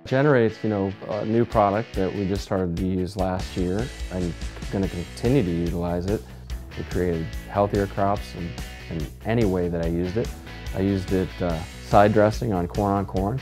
Generate's, a new product that we just started to use last year. I'm going to continue to utilize it. It created healthier crops in any way that I used it. I used it side dressing on corn,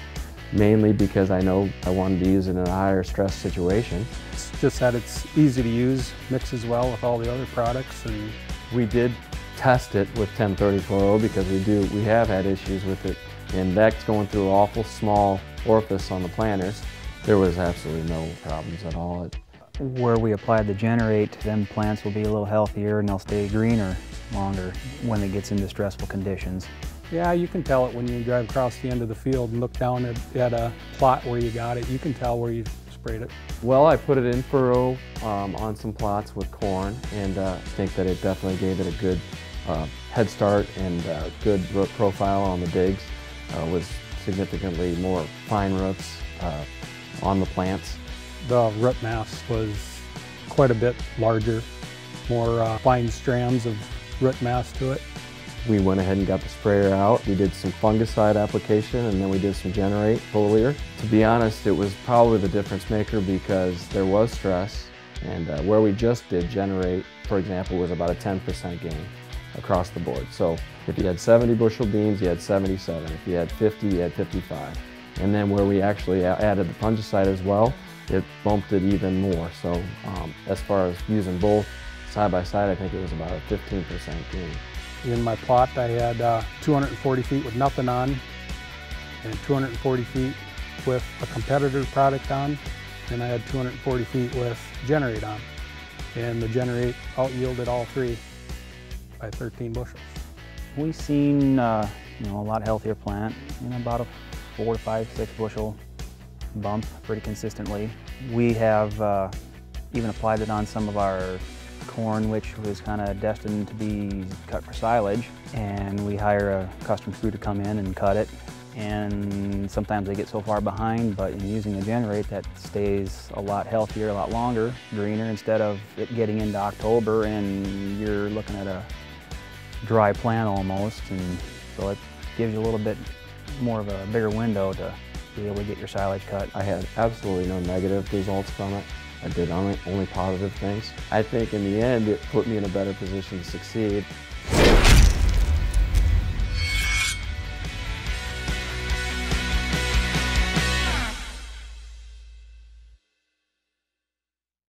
mainly because I know I wanted to use it in a higher stress situation. It's just that it's easy to use, mixes well with all the other products. And we did test it with 1034 because we have had issues with it, and that's going through an awful small orifice on the planters. There was absolutely no problems at all. Where we applied the Generate, them plants will be a little healthier and they'll stay greener longer when it gets into stressful conditions. yeah, you can tell it when you drive across the end of the field and look down at a plot where you got it. You can tell where you sprayed it. Well, I put it in furrow on some plots with corn, and think that it definitely gave it a good head start and good root profile on the digs. Was significantly more fine roots on the plants. The root mass was quite a bit larger, more fine strands of root mass to it. We went ahead and got the sprayer out. We did some fungicide application, and then we did some Generate foliar. To be honest, it was probably the difference maker because there was stress, and where we just did Generate, for example, was about a 10% gain across the board. So if you had 70 bushel beans, you had 77. If you had 50, you had 55. And then where we actually added the fungicide as well, it bumped it even more. So as far as using both side by side, I think it was about a 15% gain. In my plot, I had 240 feet with nothing on and 240 feet with a competitor product on, and I had 240 feet with Generate on. And the Generate out-yielded all three by 13 bushels. We've seen a lot healthier plant, about a 4 to 5, 6 bushel bump pretty consistently. We have even applied it on some of our corn, which was kind of destined to be cut for silage, and we hire a custom crew to come in and cut it, and sometimes they get so far behind, but in using the Generate, that stays a lot healthier, a lot longer, greener, instead of it getting into October and you're looking at a dry plant almost, and so it gives you a little bit more of a bigger window to be able to get your silage cut. I had absolutely no negative results from it. I did only positive things. I think in the end it put me in a better position to succeed.